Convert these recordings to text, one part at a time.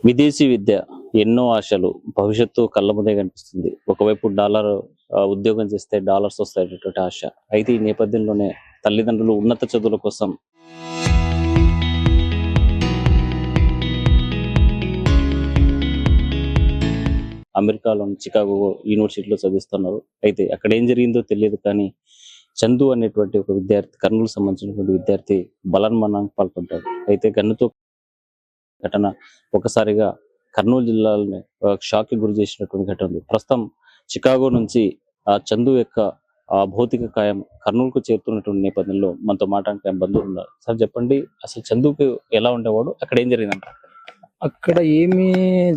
విదేశీ విద్య ఎన్నో ఆశలు, భవిష్యత్తు కళ్ళ ముందే కనిపిస్తుంది. ఒకవైపు డాలర్ ఉద్యోగం చేస్తే డాలర్స్ వస్తాయనేటువంటి ఆశ. అయితే ఈ నేపథ్యంలోనే తల్లిదండ్రులు ఉన్నత చదువుల కోసం అమెరికాలోని చికాగో యూనివర్సిటీలో చదివిస్తున్నారు. అయితే అక్కడ ఏం జరిగిందో తెలియదు కానీ చందు అనేటువంటి ఒక విద్యార్థి, కర్నూలుకు సంబంధించినటువంటి విద్యార్థి బలవన్మరణానికి పాల్పడ్డాడు. అయితే గన్నుతో ఘటన ఒకసారిగా కర్నూలు జిల్లాలోనే షాక్ కి గురి చేసినటువంటి ఘటన ఉంది. ప్రస్తుతం చికాగో నుంచి ఆ చందు యొక్క భౌతిక కాయం కర్నూలుకు చేరుతున్నటువంటి నేపథ్యంలో మనతో మాట్లాడడానికి ఆయన బంధువులు ఉన్నారు. సార్ చెప్పండి, అసలు చందుకు ఎలా ఉండేవాడు, అక్కడ ఏం జరిగిందంట? అక్కడ ఏమి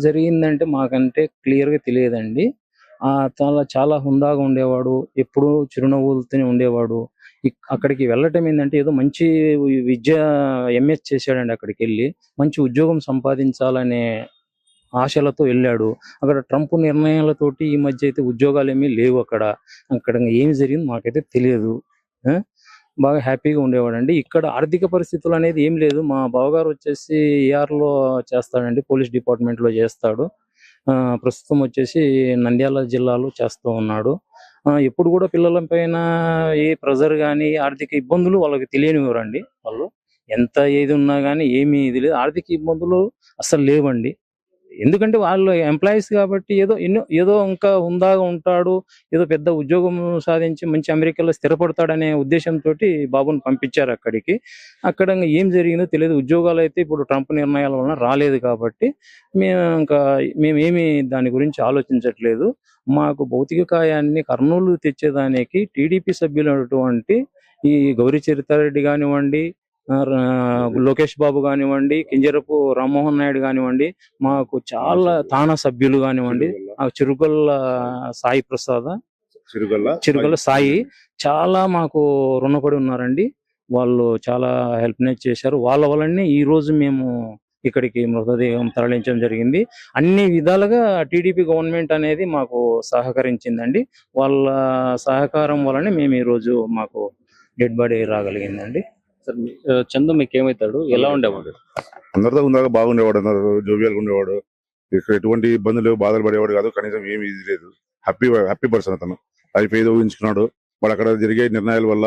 జరిగిందంటే మాకంటే క్లియర్ గా తెలియదండి. చాలా హుందాగా ఉండేవాడు, ఎప్పుడు చిరునవ్వులతోనే ఉండేవాడు. అక్కడికి వెళ్ళటం ఏంటంటే ఏదో మంచి విద్య ఎంఎస్ చేశాడండి. అక్కడికి వెళ్ళి మంచి ఉద్యోగం సంపాదించాలనే ఆశలతో వెళ్ళాడు. అక్కడ ట్రంప్ నిర్ణయాలతోటి ఈ మధ్య అయితే ఉద్యోగాలు ఏమీ లేవు. అక్కడ అక్కడ ఏమి జరిగింది మాకైతే తెలియదు. బాగా హ్యాపీగా ఉండేవాడండి. ఇక్కడ ఆర్థిక పరిస్థితులు అనేది ఏం లేదు. మా బావగారు వచ్చేసి ఏఆర్ లో చేస్తాడండి, పోలీస్ డిపార్ట్మెంట్ లో చేస్తాడు. ప్రస్తుతం వచ్చేసి నంద్యాల జిల్లాలో చేస్తూ ఉన్నాడు. ఎప్పుడు కూడా పిల్లల పైన ఏ ప్రెజర్ కానీ ఆర్థిక ఇబ్బందులు వాళ్ళకి తెలియనివ్వరండి. వాళ్ళు ఎంత ఏది ఉన్నా కానీ ఏమీ ఇది లేదు, ఆర్థిక ఇబ్బందులు అసలు లేవండి. ఎందుకంటే వాళ్ళు ఎంప్లాయీస్ కాబట్టి ఏదో ఇంకా హుందాగా ఉంటాడు, ఏదో పెద్ద ఉద్యోగం సాధించి మంచి అమెరికాలో స్థిరపడతాడనే ఉద్దేశంతో బాబుని పంపించారు అక్కడికి. అక్కడ ఏం జరిగిందో తెలియదు. ఉద్యోగాలు అయితే ఇప్పుడు ట్రంప్ నిర్ణయాల వలన రాలేదు కాబట్టి మేమేమి దాని గురించి ఆలోచించట్లేదు. మాకు భౌతిక కాయాన్ని కర్నూలు తెచ్చేదానికి టీడీపీ సభ్యులైనటువంటి ఈ గౌరీ చరితారెడ్డి కానివ్వండి, లోకేష్ బాబు కానివ్వండి, కింజరపు రామ్మోహన్ నాయుడు కానివ్వండి, మాకు చాలా తానా సభ్యులు కానివ్వండి, చిరుగొల్ల సాయి ప్రసాద్, చిరుగొల్ల సాయి చాలా మాకు రుణపడి ఉన్నారండి. వాళ్ళు చాలా హెల్ప్ చేశారు. వాళ్ళ వల్లనే ఈ రోజు మేము ఇక్కడికి మృతదేహం తరలించడం జరిగింది. అన్ని విధాలుగా టీడీపీ గవర్నమెంట్ అనేది మాకు సహకరించిందండి. వాళ్ళ సహకారం వల్లనే మేము ఈ రోజు మాకు డెడ్ బాడీ రాగలిగిందండి. సార్ చందు మీకు ఏమవుతాడు, ఎలా ఉండేవాడు? అందరితో ఉందాక బాగుండేవాడు, అందరూ జోవియల్గా ఉండేవాడు. ఇక్కడ ఎటువంటి ఇబ్బందులు బాధలు పడేవాడు కాదు, కనీసం ఏమి ఇది లేదు. హ్యాపీ పర్సన్ అతను. లైఫ్ ఏదో ఊహించుకున్నాడు. వాడు అక్కడ జరిగే నిర్ణయాల వల్ల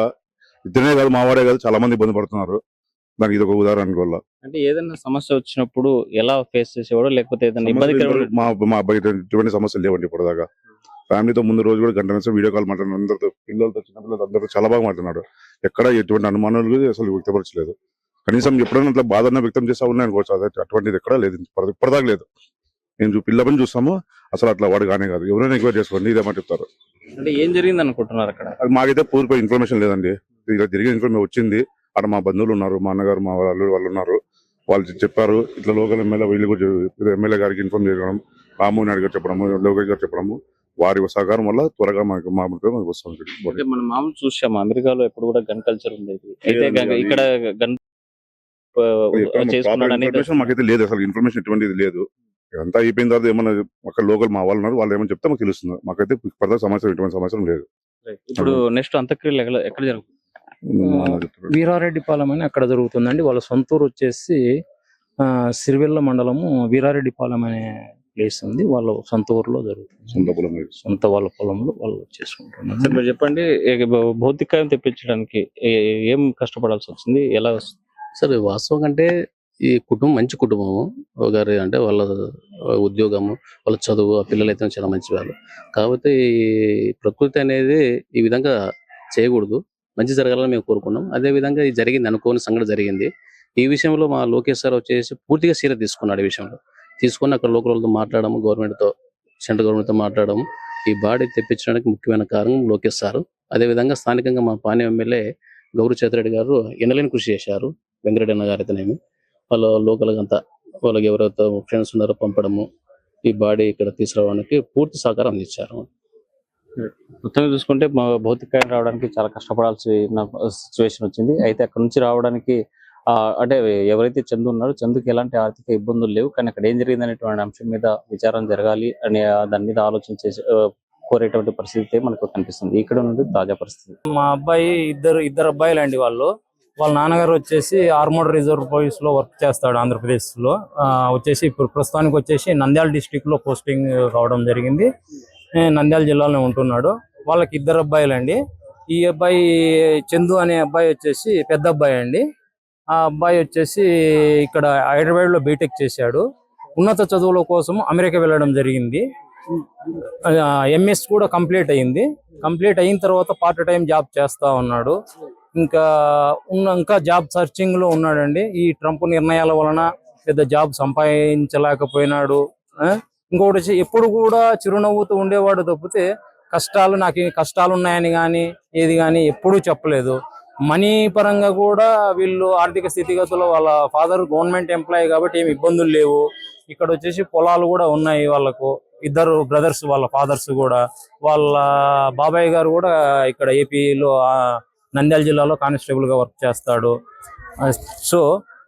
ఇద్దరే కాదు, మావాడే కాదు, చాలా మంది ఇబ్బంది పడుతున్నారు. దానికి ఇది ఒక ఉదాహరణ వల్ల. అంటే ఏదైనా సమస్య వచ్చినప్పుడు ఎలా ఫేస్ చేసేవాడు, లేకపోతే ఏదైనా ఇబ్బంది? మా అబ్బాయి ఎటువంటి సమస్యలు లేవండి ఇప్పటిదాకా. ఫ్యామిలీతో ముందు రోజు కూడా గంట నిమిషం వీడియో కాల్ మాట్లాడిన, అందరితో, పిల్లలతో, చిన్నపిల్లలతో అందరితో చాలా బాగా మాట్లాడినాడు. ఎక్కడ ఎటువంటి అనుమానాలు అసలు వ్యక్తపరచలేదు. కనీసం ఎప్పుడైనా అట్లా బాధన వ్యక్తం చేస్తా ఉన్నాయి అనుకోవచ్చు. అటువంటిది ఎక్కడా లేదు, ఇప్పటిదాకా లేదు. నేను పిల్లపని చూస్తాము, అసలు అట్లా వాడు కానీ కాదు. ఎవరైనా ఎంక్వైరీ చేసుకోండి, ఇదేమని చెప్తారు. అంటే ఏం జరిగింది అనుకుంటున్నారు అక్కడ? అది మాకైతే పూర్తి ఇన్ఫర్మేషన్ లేదండి. ఇలా జరిగిన ఇన్ఫర్మేషన్ వచ్చింది, అక్కడ మా బంధువులు ఉన్నారు, మా అన్నగారు, మా వాళ్ళు ఉన్నారు. వాళ్ళు చెప్పారు. ఇట్లా లోకల్ ఎమ్మెల్యే వీళ్ళు ఎమ్మెల్యే గారికి ఇన్ఫార్మ్ చేయడం, రామ్మోహన్ నాయుడు గారు చెప్పడము, లోకేష్ గారు చెప్పడము, వారి సహకారం వల్ల త్వరగా మనకు వస్తుంది. మనం మామూలు చూసాము, అమెరికాలో ఎప్పుడు కూడా గన్ కల్చర్ ఉండేది. అయితే ఇక్కడ గన్ మాకైతే లేదు, అసలు ఇన్ఫర్మేషన్ ఎటువంటిది లేదు. అంతా అయిపోయిన తర్వాత ఏమన్నా అక్కడ లోకల్ మా వాళ్ళు ఉన్నారు, వాళ్ళు ఏమని చెప్తే మాకు తెలుస్తుంది. మాకైతే ప్రధాన సమస్య ఎటువంటి సమస్య లేదు. ఇప్పుడు నెక్స్ట్ అంత్యక్రియలు ఎక్కడ జరుగుతుంది? వీరారెడ్డిపాలెం అని అక్కడ జరుగుతుందండి. వాళ్ళ సొంతూరు వచ్చేసి సిరివెల్ల మండలము వీరారెడ్డిపాలెం అనే ప్లేస్ ఉంది. వాళ్ళ సొంత ఊర్లో జరుగుతుంది, సొంత వాళ్ళ పొలంలో వాళ్ళు చేసుకుంటున్నారు. సార్ మీరు చెప్పండి, భౌతికాయం తెప్పించడానికి ఏం కష్టపడాల్సి వచ్చింది, ఎలా వస్తుంది? సార్ వాస్తవం అంటే ఈ కుటుంబం మంచి కుటుంబము గారి, అంటే వాళ్ళ ఉద్యోగము, వాళ్ళ చదువు, ఆ పిల్లలు అయితే చాలా మంచి వాళ్ళు. కాకపోతే ఈ ప్రకృతి అనేది ఈ విధంగా చేయకూడదు, మంచి జరగాలని మేము కోరుకున్నాం. అదే విధంగా ఇది జరిగింది, అనుకోని సంఘటన జరిగింది. ఈ విషయంలో మా లోకేష్ సార్ వచ్చేసి పూర్తిగా సీరియస్ తీసుకున్నాడు. ఈ విషయంలో తీసుకుని అక్కడ లోకల్ వాళ్ళతో మాట్లాడము, గవర్నమెంట్తో, సెంట్రల్ గవర్నమెంట్తో మాట్లాడము. ఈ బాడీ తెప్పించడానికి ముఖ్యమైన కారణం లోకేష్ సార్. అదేవిధంగా స్థానికంగా మా పాణ్యం ఎమ్మెల్యే గౌరీ చరితారెడ్డి గారు ఎన్నలేని కృషి చేశారు. వెంకరెడ్డి అన్న గారు అయితేనేమి, వాళ్ళ లోకల్గా అంతా వాళ్ళకి ఎవరైతే ఫ్రెండ్స్ ఉన్నారో పంపడము, ఈ బాడీ ఇక్కడ తీసుకురావడానికి పూర్తి సహకారం అందించారు. మొత్తంగా చూసుకుంటే భౌతికాయం రావడానికి చాలా కష్టపడాల్సిన సిచ్యువేషన్ వచ్చింది. అయితే అక్కడ నుంచి రావడానికి అంటే ఎవరైతే చందు ఉన్నారో చందుకి ఎలాంటి ఆర్థిక ఇబ్బందులు లేవు, కానీ అక్కడ ఏం జరిగింది అనేటువంటి అంశం మీద విచారణ జరగాలి అనే దాని మీద ఆలోచన చేసి కోరేటువంటి పరిస్థితి మనకు కనిపిస్తుంది. ఇక్కడ నుండి తాజా పరిస్థితి. మా అబ్బాయి ఇద్దరు అబ్బాయిలు అండి. వాళ్ళు వాళ్ళ నాన్నగారు వచ్చేసి ఆర్మోర్ రిజర్వ్ పోలీస్ లో వర్క్ చేస్తాడు ఆంధ్రప్రదేశ్ లో. వచ్చేసి ఇప్పుడు ప్రస్తుతానికి వచ్చేసి నంద్యాల డిస్టిక్ లో పోస్టింగ్ కావడం జరిగింది. నంద్యాల జిల్లాలో ఉంటున్నాడు. వాళ్ళకి 2 అబ్బాయిలండి. ఈ అబ్బాయి చందు అనే అబ్బాయి వచ్చేసి పెద్ద అబ్బాయి అండి. ఆ అబ్బాయి వచ్చేసి ఇక్కడ హైదరాబాద్ లో బీటెక్ చేశాడు. ఉన్నత చదువుల కోసం అమెరికా వెళ్ళడం జరిగింది. ఎంఎస్ కూడా కంప్లీట్ అయింది. కంప్లీట్ అయిన తర్వాత పార్ట్ టైం జాబ్ చేస్తా ఉన్నాడు. ఇంకా జాబ్ సర్చింగ్ లో ఉన్నాడండి. ఈ ట్రంప్ నిర్ణయాల వలన పెద్ద జాబ్ సంపాదించలేకపోయినాడు. ఇంకొకటి వచ్చి ఎప్పుడు కూడా చిరునవ్వుతూ ఉండేవాడు తప్పితే నాకు కష్టాలు ఉన్నాయని కానీ ఏది కానీ ఎప్పుడూ చెప్పలేదు. మనీ పరంగా కూడా వీళ్ళు ఆర్థిక స్థితిగతులు, వాళ్ళ ఫాదర్ గవర్నమెంట్ ఎంప్లాయీ కాబట్టి ఏమి ఇబ్బందులు లేవు. ఇక్కడ వచ్చేసి పొలాలు కూడా ఉన్నాయి వాళ్ళకు. 2 బ్రదర్స్, వాళ్ళ ఫాదర్స్ కూడా. వాళ్ళ బాబాయ్ గారు కూడా ఇక్కడ ఏపీలో నంద్యాల జిల్లాలో కానిస్టేబుల్ గా వర్క్ చేస్తాడు. సో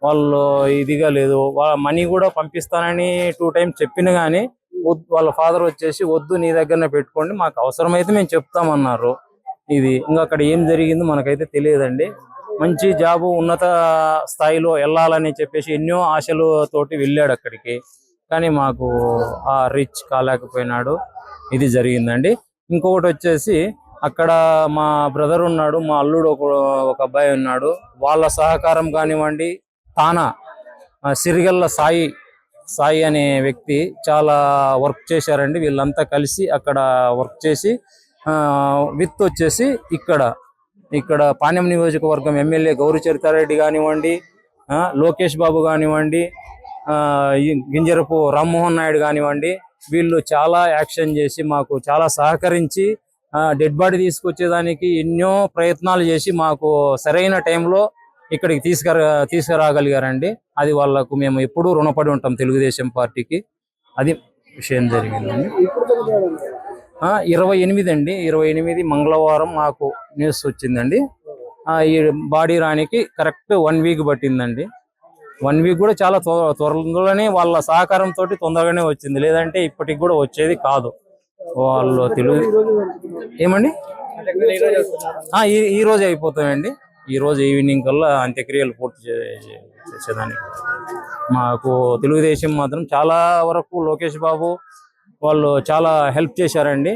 వాళ్ళు ఇదిగా లేదు. వాళ్ళ మనీ కూడా పంపిస్తానని 2 times చెప్పిన గానీ వాళ్ళ ఫాదర్ వచ్చేసి వద్దు, నీ దగ్గరనే పెట్టుకోండి, మాకు అవసరమైతే మేము చెప్తామన్నారు. ఇది ఇంకా అక్కడ ఏం జరిగిందో మనకైతే తెలియదండి. మంచి జాబు, ఉన్నత స్థాయిలో వెళ్ళాలని చెప్పేసి ఎన్నో ఆశలు తోటి వెళ్ళాడు అక్కడికి. కానీ మాకు ఆ రీచ్ కాలేకపోయినాడు. ఇది జరిగిందండి. ఇంకొకటి వచ్చేసి అక్కడ మా బ్రదర్ ఉన్నాడు, మా అల్లుడు ఒక అబ్బాయి ఉన్నాడు. వాళ్ళ సహకారం కానివ్వండి, సిరిగల్ల సాయి అనే వ్యక్తి చాలా వర్క్ చేశారండి. వీళ్ళంతా కలిసి అక్కడ వర్క్ చేసి విత్ వచ్చేసి ఇక్కడ పాణ్యం నియోజకవర్గం ఎమ్మెల్యే గౌరి చరితారెడ్డి కానివ్వండి, లోకేష్ బాబు కానివ్వండి, గింజరపు రామ్మోహన్ నాయుడు కానివ్వండి, వీళ్ళు చాలా యాక్షన్ చేసి మాకు చాలా సహకరించి డెడ్ బాడీ తీసుకొచ్చేదానికి ఎన్నో ప్రయత్నాలు చేసి మాకు సరైన టైంలో ఇక్కడికి తీసుకురాగలిగారండి. అది వాళ్ళకు మేము ఎప్పుడూ రుణపడి ఉంటాం, తెలుగుదేశం పార్టీకి. అది విషయం జరిగిందండి. 28 అండి, 28 మంగళవారం మాకు న్యూస్ వచ్చిందండి. ఈ బాడీ రానికి కరెక్ట్ 1 week పట్టిందండి. 1 week కూడా చాలా త్వరలోనే వాళ్ళ సహకారంతో తొందరగానే వచ్చింది. లేదంటే ఇప్పటికి కూడా వచ్చేది కాదు. వాళ్ళు ఏమండి ఈ రోజు అయిపోతాయండి. ఈ రోజు ఈవినింగ్ కల్లా అంత్యక్రియలు పూర్తి చేసేదానికి మాకు తెలుగుదేశం మాత్రం చాలా వరకు లోకేష్ బాబు వాళ్ళు చాలా హెల్ప్ చేశారండి.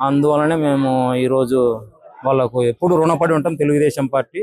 అందువలనే మేము ఈరోజు వాళ్ళకు ఎప్పుడు రుణపడి ఉంటాం, తెలుగుదేశం పార్టీ.